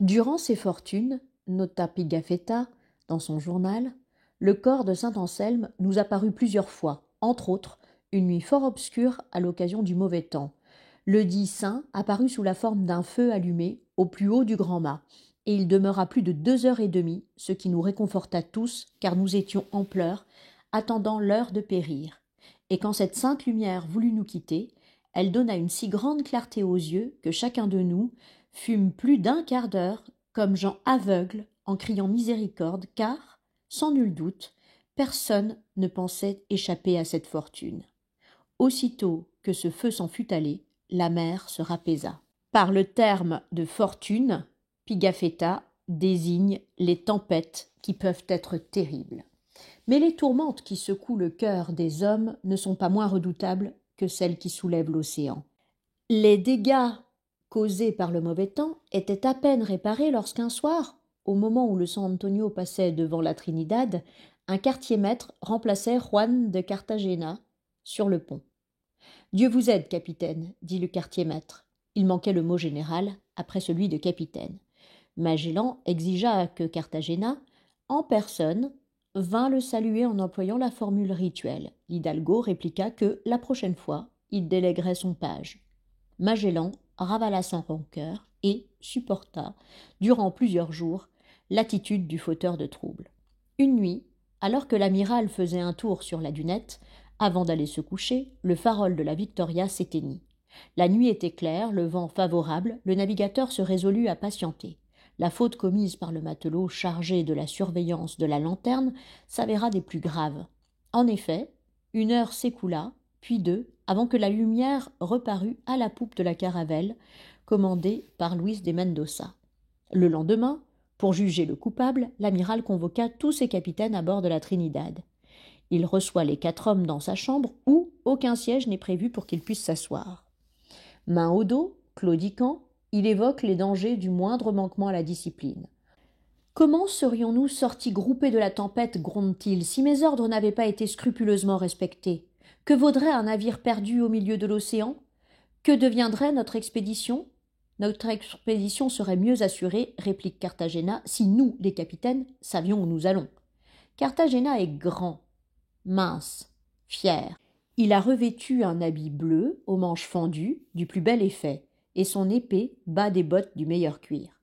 Durant ses fortunes, nota Pigafetta dans son journal, le corps de saint Anselme nous apparut plusieurs fois, entre autres, une nuit fort obscure à l'occasion du mauvais temps. Le dit saint apparut sous la forme d'un feu allumé au plus haut du grand mât, et il demeura plus de 2 heures et demie, ce qui nous réconforta tous, car nous étions en pleurs, attendant l'heure de périr. Et quand cette sainte lumière voulut nous quitter, elle donna une si grande clarté aux yeux que chacun de nous fûmes plus d'un quart d'heure comme gens aveugles en criant miséricorde, car, sans nul doute, personne ne pensait échapper à cette fortune. Aussitôt que ce feu s'en fut allé, la mer se rapaisa. Par le terme de fortune, Pigafetta désigne les tempêtes qui peuvent être terribles. Mais les tourmentes qui secouent le cœur des hommes ne sont pas moins redoutables que celles qui soulèvent l'océan. Les dégâts causés par le mauvais temps étaient à peine réparés lorsqu'un soir, au moment où le San Antonio passait devant la Trinidad, un quartier-maître remplaçait Juan de Cartagena sur le pont. « Dieu vous aide, capitaine, dit le quartier-maître. Il manquait le mot général après celui de capitaine. Magellan exigea que Cartagena, en personne, vint le saluer en employant la formule rituelle. L'Hidalgo répliqua que, la prochaine fois, il déléguerait son page. Magellan ravala sans rancœur et supporta, durant plusieurs jours, l'attitude du fauteur de troubles. Une nuit, alors que l'amiral faisait un tour sur la dunette, avant d'aller se coucher, le farol de la Victoria s'éteignit. La nuit était claire, le vent favorable, le navigateur se résolut à patienter. La faute commise par le matelot chargé de la surveillance de la lanterne s'avéra des plus graves. En effet, 1 heure s'écoula, puis 2, avant que la lumière reparût à la poupe de la caravelle, commandée par Luis de Mendoza. Le lendemain, pour juger le coupable, l'amiral convoqua tous ses capitaines à bord de la Trinidad. Il reçoit les 4 hommes dans sa chambre où aucun siège n'est prévu pour qu'ils puissent s'asseoir. Main au dos, claudiquant, il évoque les dangers du moindre manquement à la discipline. « Comment serions-nous sortis groupés de la tempête, gronde-t-il, si mes ordres n'avaient pas été scrupuleusement respectés? Que vaudrait un navire perdu au milieu de l'océan? Que deviendrait notre expédition? Notre expédition serait mieux assurée, réplique Cartagena, si nous, les capitaines, savions où nous allons. Cartagena est grand, mince, fier. Il a revêtu un habit bleu, aux manches fendues, du plus bel effet, et son épée bat des bottes du meilleur cuir.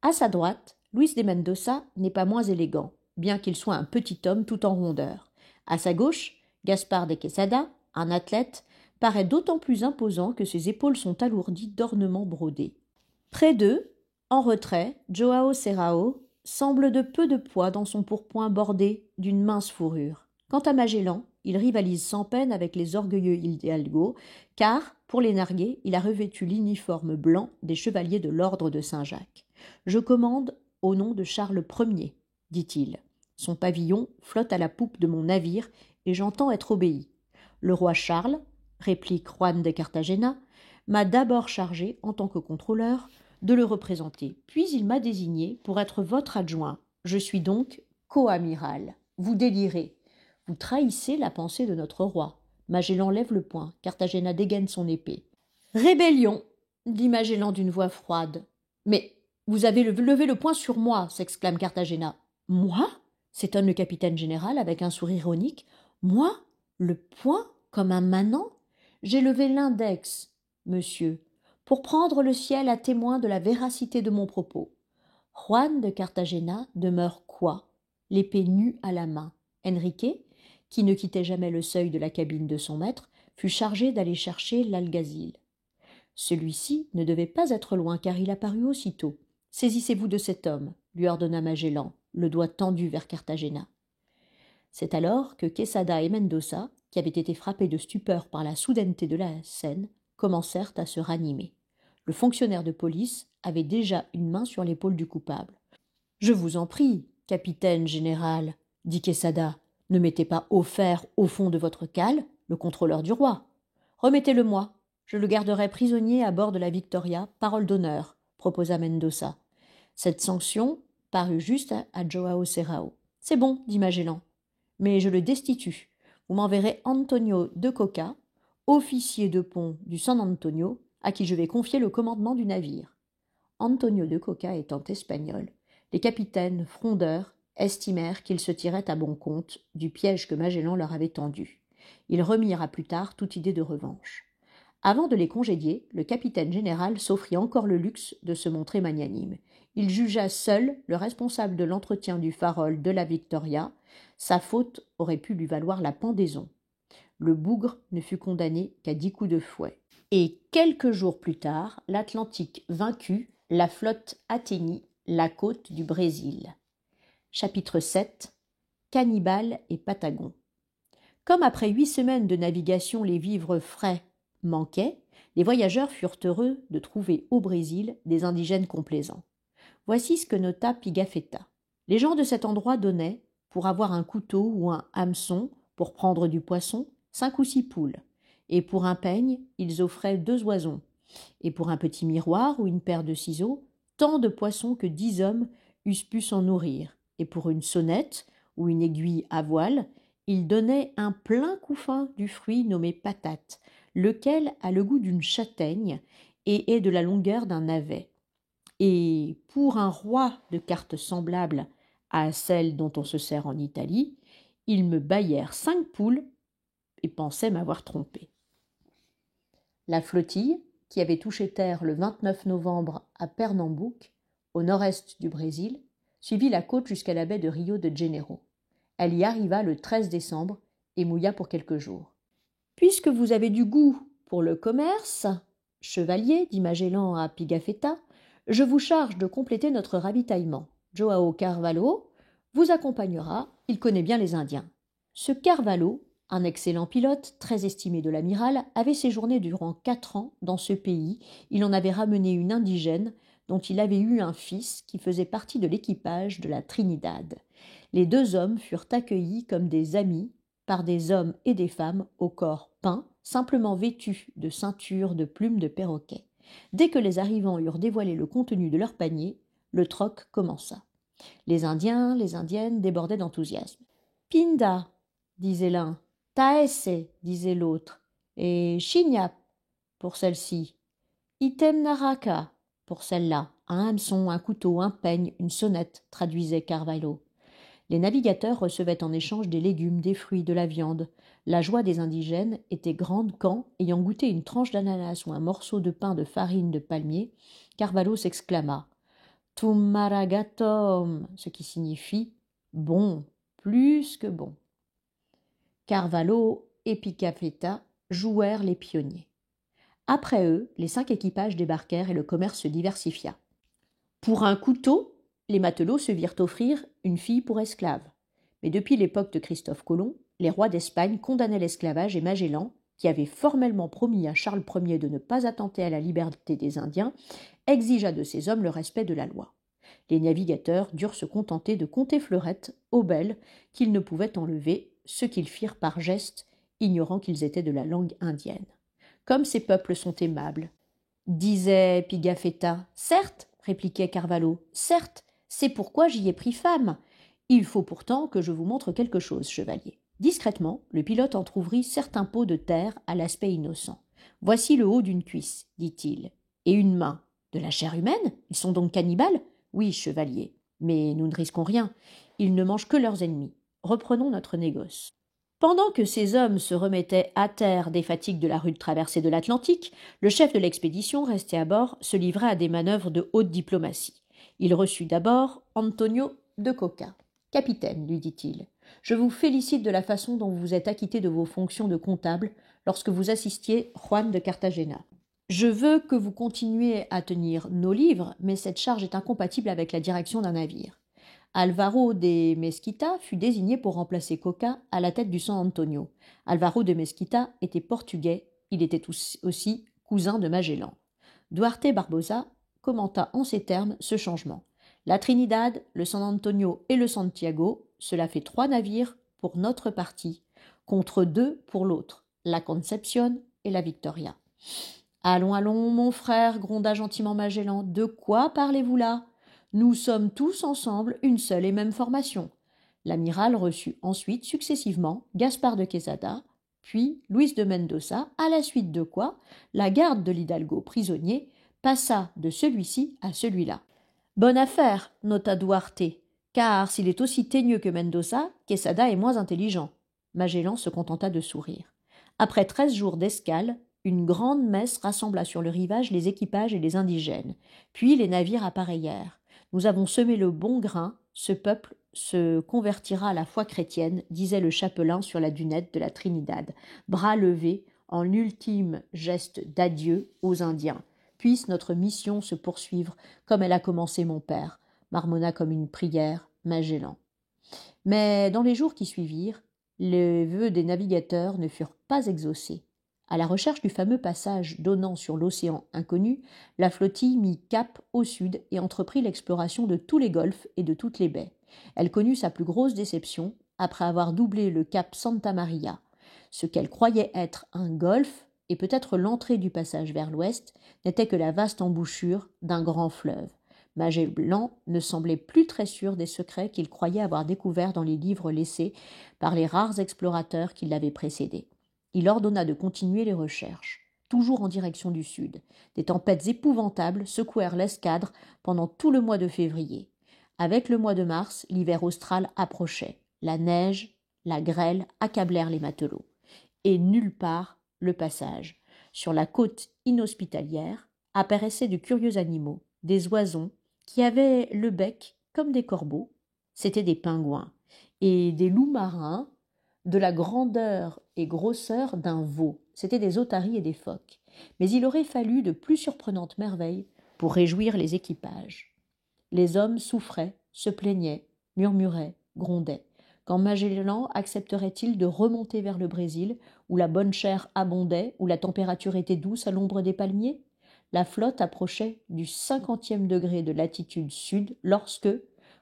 À sa droite, Luis de Mendoza n'est pas moins élégant, bien qu'il soit un petit homme tout en rondeur. À sa gauche, Gaspard de Quesada, un athlète, paraît d'autant plus imposant que ses épaules sont alourdies d'ornements brodés. Près d'eux, en retrait, Joao Serrao semble de peu de poids dans son pourpoint bordé d'une mince fourrure. Quant à Magellan, il rivalise sans peine avec les orgueilleux Hidalgo, car, pour les narguer, il a revêtu l'uniforme blanc des chevaliers de l'ordre de Saint-Jacques. « Je commande au nom de Charles Ier, dit-il. Son pavillon flotte à la poupe de mon navire et j'entends être obéi. Le roi Charles, réplique Juan de Cartagena, m'a d'abord chargé, en tant que contrôleur, de le représenter. Puis il m'a désigné pour être votre adjoint. Je suis donc co-amiral. Vous délirez. Vous trahissez la pensée de notre roi. Magellan lève le poing. Cartagena dégaine son épée. Rébellion, dit Magellan d'une voix froide. Mais vous avez levé le poing sur moi, s'exclame Cartagena. Moi? S'étonne le capitaine général avec un sourire ironique. Moi? Le poing? Comme un manant? J'ai levé l'index, monsieur, pour prendre le ciel à témoin de la véracité de mon propos. Juan de Cartagena demeure quoi? L'épée nue à la main. Enrique, qui ne quittait jamais le seuil de la cabine de son maître, fut chargé d'aller chercher l'algazil. Celui-ci ne devait pas être loin, car il apparut aussitôt. « Saisissez-vous de cet homme, » lui ordonna Magellan, le doigt tendu vers Cartagena. C'est alors que Quesada et Mendoza, qui avaient été frappés de stupeur par la soudaineté de la scène, commencèrent à se ranimer. Le fonctionnaire de police avait déjà une main sur l'épaule du coupable. « Je vous en prie, capitaine général, dit Quesada, ne mettez pas au fer au fond de votre cale le contrôleur du roi. Remettez-le-moi, je le garderai prisonnier à bord de la Victoria, parole d'honneur, proposa Mendoza. Cette sanction parut juste à Joao Serrao. C'est bon, dit Magellan, mais je le destitue. Vous m'enverrez Antonio de Coca, officier de pont du San Antonio, à qui je vais confier le commandement du navire. Antonio de Coca étant espagnol, les capitaines frondeurs estimèrent qu'ils se tiraient à bon compte du piège que Magellan leur avait tendu. Ils remirent à plus tard toute idée de revanche. Avant de les congédier, le capitaine général s'offrit encore le luxe de se montrer magnanime. Il jugea seul le responsable de l'entretien du Farol de la Victoria. Sa faute aurait pu lui valoir la pendaison. Le bougre ne fut condamné qu'à 10 coups de fouet. Et quelques jours plus tard, l'Atlantique vaincu, la flotte atteignit la côte du Brésil. Chapitre 7. Cannibales et Patagons. Comme après 8 semaines de navigation les vivres frais manquaient, les voyageurs furent heureux de trouver au Brésil des indigènes complaisants. Voici ce que nota Pigafetta. Les gens de cet endroit donnaient, pour avoir un couteau ou un hameçon pour prendre du poisson, 5 ou 6 poules, et pour un peigne, ils offraient 2 oisons, et pour un petit miroir ou une paire de ciseaux, tant de poissons que 10 hommes eussent pu s'en nourrir, et pour une sonnette ou une aiguille à voile, ils donnaient un plein couffin du fruit nommé patate, lequel a le goût d'une châtaigne et est de la longueur d'un navet. Et pour un roi de cartes semblables à celles dont on se sert en Italie, ils me baillèrent 5 poules et pensaient m'avoir trompé. La flottille, qui avait touché terre le 29 novembre à Pernambouc, au nord-est du Brésil, suivit la côte jusqu'à la baie de Rio de Janeiro. Elle y arriva le 13 décembre et mouilla pour quelques jours. « Puisque vous avez du goût pour le commerce, chevalier, dit Magellan à Pigafetta, je vous charge de compléter notre ravitaillement. Joao Carvalho vous accompagnera, il connaît bien les Indiens. » Ce Carvalho, un excellent pilote, très estimé de l'amiral, avait séjourné durant 4 ans dans ce pays. Il en avait ramené une indigène dont il avait eu un fils qui faisait partie de l'équipage de la Trinidad. Les 2 hommes furent accueillis comme des amis par des hommes et des femmes au corps peint, simplement vêtus de ceintures de plumes de perroquet. Dès que les arrivants eurent dévoilé le contenu de leur panier, le troc commença. Les Indiens, les Indiennes débordaient d'enthousiasme. « Pinda » disait l'un, « Taesse » disait l'autre, et « Chignap » pour celle-ci, « Item naraka » pour celle-là, un hameçon, un couteau, un peigne, une sonnette, traduisait Carvalho. Les navigateurs recevaient en échange des légumes, des fruits, de la viande. La joie des indigènes était grande quand, ayant goûté une tranche d'ananas ou un morceau de pain de farine de palmier, Carvalho s'exclama « Tum maragatom », ce qui signifie « bon, plus que bon ». Carvalho et Pigafetta jouèrent les pionniers. Après eux, les 5 équipages débarquèrent et le commerce se diversifia. Pour un couteau, les matelots se virent offrir une fille pour esclave. Mais depuis l'époque de Christophe Colomb, les rois d'Espagne condamnaient l'esclavage et Magellan, qui avait formellement promis à Charles Ier de ne pas attenter à la liberté des Indiens, exigea de ses hommes le respect de la loi. Les navigateurs durent se contenter de compter fleurettes aux belles qu'ils ne pouvaient enlever, ce qu'ils firent par geste, ignorant qu'ils étaient de la langue indienne. Comme ces peuples sont aimables, disait Pigafetta. Certes, répliquait Carvalho, certes, c'est pourquoi j'y ai pris femme. Il faut pourtant que je vous montre quelque chose, chevalier. Discrètement, le pilote entr'ouvrit certains pots de terre à l'aspect innocent. Voici le haut d'une cuisse, dit-il, et une main. De la chair humaine? Ils sont donc cannibales? Oui, chevalier, mais nous ne risquons rien. Ils ne mangent que leurs ennemis. Reprenons notre négoce. Pendant que ces hommes se remettaient à terre des fatigues de la rude traversée de l'Atlantique, le chef de l'expédition, resté à bord, se livrait à des manœuvres de haute diplomatie. Il reçut d'abord Antonio de Coca. « Capitaine, lui dit-il, je vous félicite de la façon dont vous vous êtes acquitté de vos fonctions de comptable lorsque vous assistiez Juan de Cartagena. Je veux que vous continuiez à tenir nos livres, mais cette charge est incompatible avec la direction d'un navire. Alvaro de Mesquita fut désigné pour remplacer Coca à la tête du San Antonio. Alvaro de Mesquita était portugais, il était aussi cousin de Magellan. Duarte Barbosa commenta en ces termes ce changement. La Trinidad, le San Antonio et le Santiago, cela fait 3 navires pour notre partie, contre 2 pour l'autre, la Concepción et la Victoria. Allons, allons, mon frère, gronda gentiment Magellan, de quoi parlez-vous là? Nous sommes tous ensemble une seule et même formation. L'amiral reçut ensuite successivement Gaspard de Quesada, puis Luis de Mendoza, à la suite de quoi la garde de l'Hidalgo prisonnier passa de celui-ci à celui-là. « Bonne affaire, nota Duarte, car s'il est aussi teigneux que Mendoza, Quesada est moins intelligent. » Magellan se contenta de sourire. Après 13 jours d'escale, une grande messe rassembla sur le rivage les équipages et les indigènes. Puis les navires appareillèrent. Nous avons semé le bon grain, ce peuple se convertira à la foi chrétienne, disait le chapelain sur la dunette de la Trinidad, bras levés en ultime geste d'adieu aux Indiens. Puisse notre mission se poursuivre comme elle a commencé, mon père, marmonna comme une prière Magellan. Mais dans les jours qui suivirent, les vœux des navigateurs ne furent pas exaucés. À la recherche du fameux passage donnant sur l'océan inconnu, la flottille mit cap au sud et entreprit l'exploration de tous les golfes et de toutes les baies. Elle connut sa plus grosse déception après avoir doublé le cap Santa Maria. Ce qu'elle croyait être un golfe, et peut-être l'entrée du passage vers l'ouest, n'était que la vaste embouchure d'un grand fleuve. Magellan ne semblait plus très sûr des secrets qu'il croyait avoir découverts dans les livres laissés par les rares explorateurs qui l'avaient précédé. Il ordonna de continuer les recherches, toujours en direction du sud. Des tempêtes épouvantables secouèrent l'escadre pendant tout le mois de février. Avec le mois de mars, l'hiver austral approchait. La neige, la grêle accablèrent les matelots. Et nulle part le passage. Sur la côte inhospitalière apparaissaient de curieux animaux, des oisons qui avaient le bec comme des corbeaux, c'étaient des pingouins, et des loups marins de la grandeur et grosseur d'un veau, c'étaient des otaries et des phoques. Mais il aurait fallu de plus surprenantes merveilles pour réjouir les équipages. Les hommes souffraient, se plaignaient, murmuraient, grondaient. Quand Magellan accepterait-il de remonter vers le Brésil, où la bonne chair abondait, où la température était douce à l'ombre des palmiers? La flotte approchait du 50e degré de latitude sud lorsque,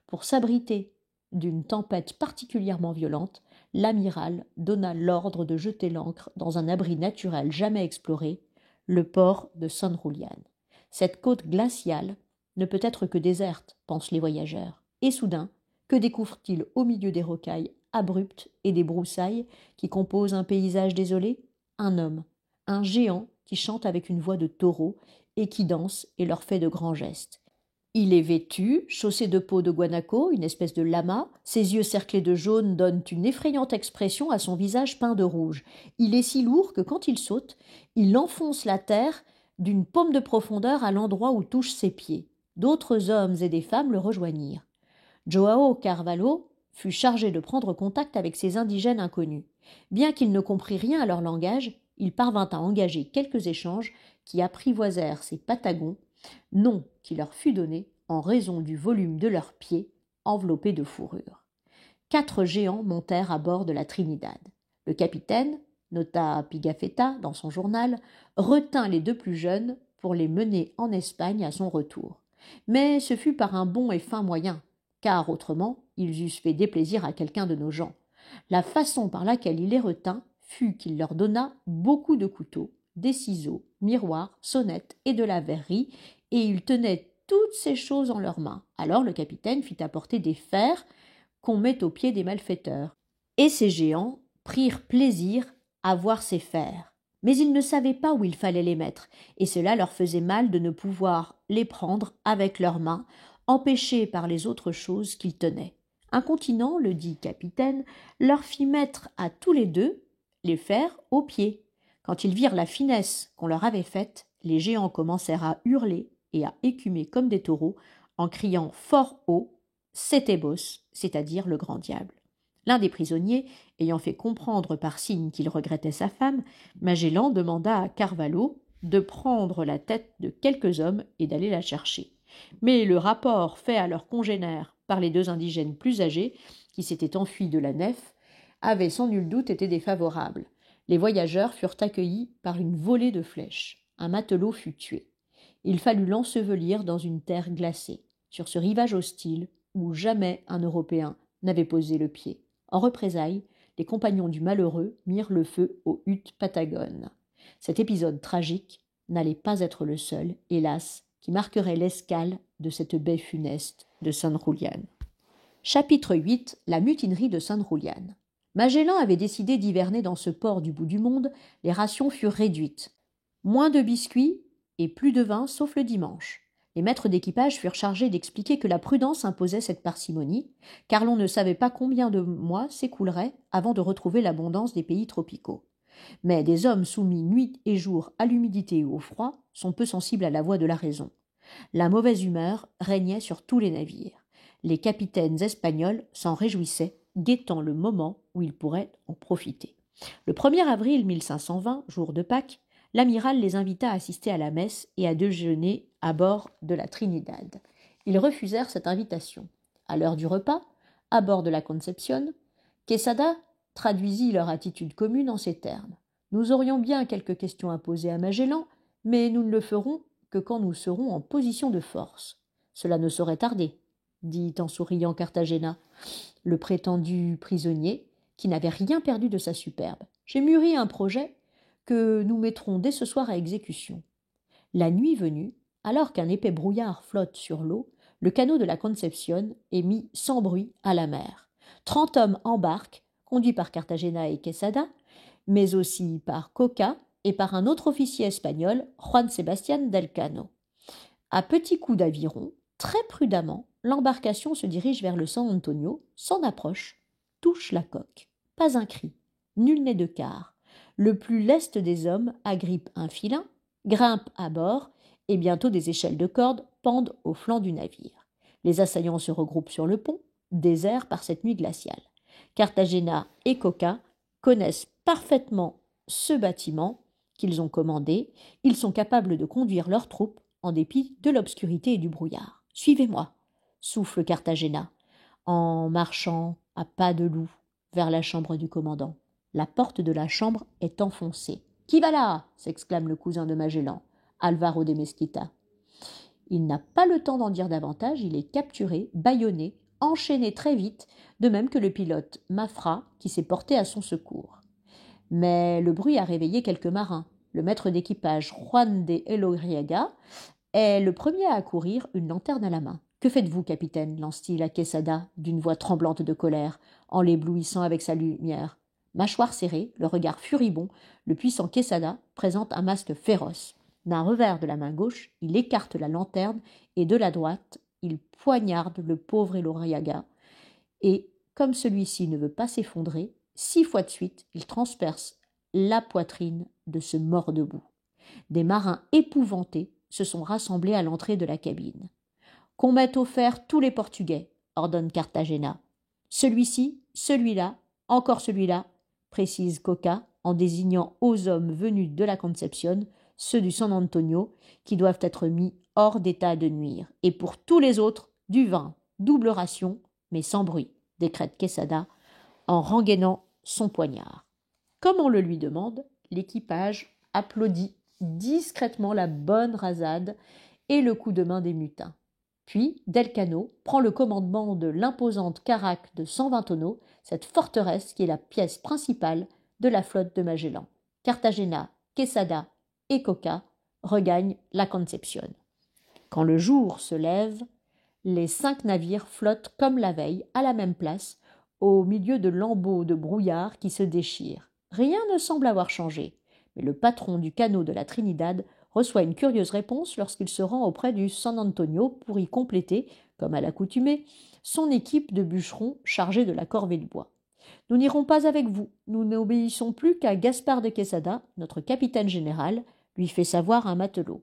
pour s'abriter d'une tempête particulièrement violente, l'amiral donna l'ordre de jeter l'ancre dans un abri naturel jamais exploré, le port de San Julián. Cette côte glaciale ne peut être que déserte, pensent les voyageurs. Et soudain, que découvrent-ils au milieu des rocailles abruptes et des broussailles qui composent un paysage désolé? Un homme, un géant qui chante avec une voix de taureau et qui danse et leur fait de grands gestes. Il est vêtu, chaussé de peau de guanaco, une espèce de lama. Ses yeux cerclés de jaune donnent une effrayante expression à son visage peint de rouge. Il est si lourd que quand il saute, il enfonce la terre d'une paume de profondeur à l'endroit où touchent ses pieds. D'autres hommes et des femmes le rejoignirent. Joao Carvalho fut chargé de prendre contact avec ces indigènes inconnus. Bien qu'il ne comprît rien à leur langage, il parvint à engager quelques échanges qui apprivoisèrent ces Patagons, nom qui leur fut donné en raison du volume de leurs pieds enveloppés de fourrure. 4 géants montèrent à bord de la Trinidad. Le capitaine, nota Pigafetta dans son journal, retint les 2 plus jeunes pour les mener en Espagne à son retour. Mais ce fut par un bon et fin moyen, car autrement ils eussent fait déplaisir à quelqu'un de nos gens. La façon par laquelle il les retint fut qu'il leur donna beaucoup de couteaux, des ciseaux, miroirs, sonnettes et de la verrerie, et ils tenaient toutes ces choses en leurs mains. Alors le capitaine fit apporter des fers qu'on met aux pieds des malfaiteurs. Et ces géants prirent plaisir à voir ces fers. Mais ils ne savaient pas où il fallait les mettre, et cela leur faisait mal de ne pouvoir les prendre avec leurs mains, empêchés par les autres choses qu'ils tenaient. Incontinent, le dit capitaine leur fit mettre à tous les 2 les fers aux pieds. Quand ils virent la finesse qu'on leur avait faite, les géants commencèrent à hurler et à écumer comme des taureaux, en criant fort haut « Cétébos », c'est-à-dire le grand diable. L'un des prisonniers, ayant fait comprendre par signe qu'il regrettait sa femme, Magellan demanda à Carvalho de prendre la tête de quelques hommes et d'aller la chercher. Mais le rapport fait à leurs congénères par les 2 indigènes plus âgés, qui s'étaient enfuis de la nef, avait sans nul doute été défavorable. Les voyageurs furent accueillis par une volée de flèches. Un matelot fut tué. Il fallut l'ensevelir dans une terre glacée, sur ce rivage hostile où jamais un Européen n'avait posé le pied. En représailles, les compagnons du malheureux mirent le feu aux huttes patagones. Cet épisode tragique n'allait pas être le seul, hélas, qui marquerait l'escale de cette baie funeste de San Julián. Chapitre 8. La mutinerie de San Julián. Magellan avait décidé d'hiverner dans ce port du bout du monde, les rations furent réduites. Moins de biscuits, et plus de vin sauf le dimanche. Les maîtres d'équipage furent chargés d'expliquer que la prudence imposait cette parcimonie, car l'on ne savait pas combien de mois s'écouleraient avant de retrouver l'abondance des pays tropicaux. Mais des hommes soumis nuit et jour à l'humidité et au froid sont peu sensibles à la voix de la raison. La mauvaise humeur régnait sur tous les navires. Les capitaines espagnols s'en réjouissaient, guettant le moment où ils pourraient en profiter. Le 1er avril 1520, jour de Pâques, l'amiral les invita à assister à la messe et à déjeuner à bord de la Trinidad. Ils refusèrent cette invitation. À l'heure du repas, à bord de la Concepción, Quesada traduisit leur attitude commune en ces termes. « Nous aurions bien quelques questions à poser à Magellan, mais nous ne le ferons que quand nous serons en position de force. Cela ne saurait tarder, dit en souriant Cartagena, le prétendu prisonnier, qui n'avait rien perdu de sa superbe. J'ai mûri un projet que nous mettrons dès ce soir à exécution. La nuit venue, alors qu'un épais brouillard flotte sur l'eau, le canot de la Concepción est mis sans bruit à la mer. 30 hommes embarquent, conduits par Cartagena et Quesada, mais aussi par Coca et par un autre officier espagnol, Juan Sebastián d'Elcano. À petits coups d'aviron, très prudemment, l'embarcation se dirige vers le San Antonio, s'en approche, touche la coque. Pas un cri, nul n'est de quart. Le plus leste des hommes agrippe un filin, grimpe à bord, et bientôt des échelles de corde pendent au flanc du navire. Les assaillants se regroupent sur le pont, désert par cette nuit glaciale. Cartagena et Coca connaissent parfaitement ce bâtiment qu'ils ont commandé. Ils sont capables de conduire leurs troupes en dépit de l'obscurité et du brouillard. « Suivez-moi » souffle Cartagena, en marchant à pas de loup vers la chambre du commandant. La porte de la chambre est enfoncée. « Qui va là » s'exclame le cousin de Magellan, Alvaro de Mesquita. Il n'a pas le temps d'en dire davantage, il est capturé, bâillonné, enchaîné très vite, de même que le pilote Mafra qui s'est porté à son secours. Mais le bruit a réveillé quelques marins. Le maître d'équipage Juan de Elorriaga est le premier à accourir, une lanterne à la main. « Que faites-vous, capitaine » lance-t-il à Quesada d'une voix tremblante de colère, en l'éblouissant avec sa lumière. Mâchoire serrée, le regard furibond, le puissant Quesada présente un masque féroce. D'un revers de la main gauche, il écarte la lanterne et de la droite, il poignarde le pauvre Elorriaga et, comme celui-ci ne veut pas s'effondrer, 6 fois de suite, il transperce la poitrine de ce mort debout. Des marins épouvantés se sont rassemblés à l'entrée de la cabine. « Qu'on mette au fer tous les Portugais » ordonne Cartagena. « Celui-ci, celui-là, encore celui-là » précise Coca en désignant aux hommes venus de la Concepción, ceux du San Antonio, qui doivent être mis hors d'état de nuire. Et pour tous les autres, du vin, double ration, mais sans bruit, décrète Quesada, en rengainant son poignard. Comme on le lui demande, l'équipage applaudit discrètement la bonne rasade et le coup de main des mutins. Puis, Delcano prend le commandement de l'imposante caraque de 120 tonneaux, cette forteresse qui est la pièce principale de la flotte de Magellan. Cartagena, Quesada et Coca regagnent la Concepción. Quand le jour se lève, les 5 navires flottent comme la veille, à la même place, au milieu de lambeaux de brouillard qui se déchirent. Rien ne semble avoir changé, mais le patron du canot de la Trinidad reçoit une curieuse réponse lorsqu'il se rend auprès du San Antonio pour y compléter, comme à l'accoutumée, son équipe de bûcherons chargés de la corvée de bois. « Nous n'irons pas avec vous, nous n'obéissons plus qu'à Gaspard de Quesada, notre capitaine général, lui fait savoir un matelot.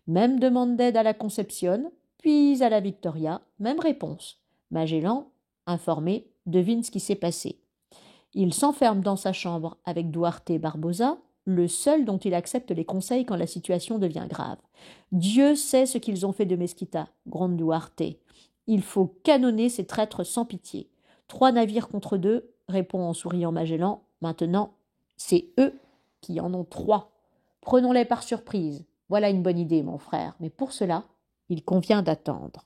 Même demande d'aide à la Concepción, puis à la Victoria, même réponse. Magellan, informé, devine ce qui s'est passé. Il s'enferme dans sa chambre avec Duarte Barbosa, le seul dont il accepte les conseils quand la situation devient grave. Dieu sait ce qu'ils ont fait de Mesquita, gronde Duarte. Il faut canonner ces traîtres sans pitié. 3 navires contre 2, répond en souriant Magellan. Maintenant, c'est eux qui en ont 3. Prenons-les par surprise. Voilà une bonne idée, mon frère, mais pour cela, il convient d'attendre.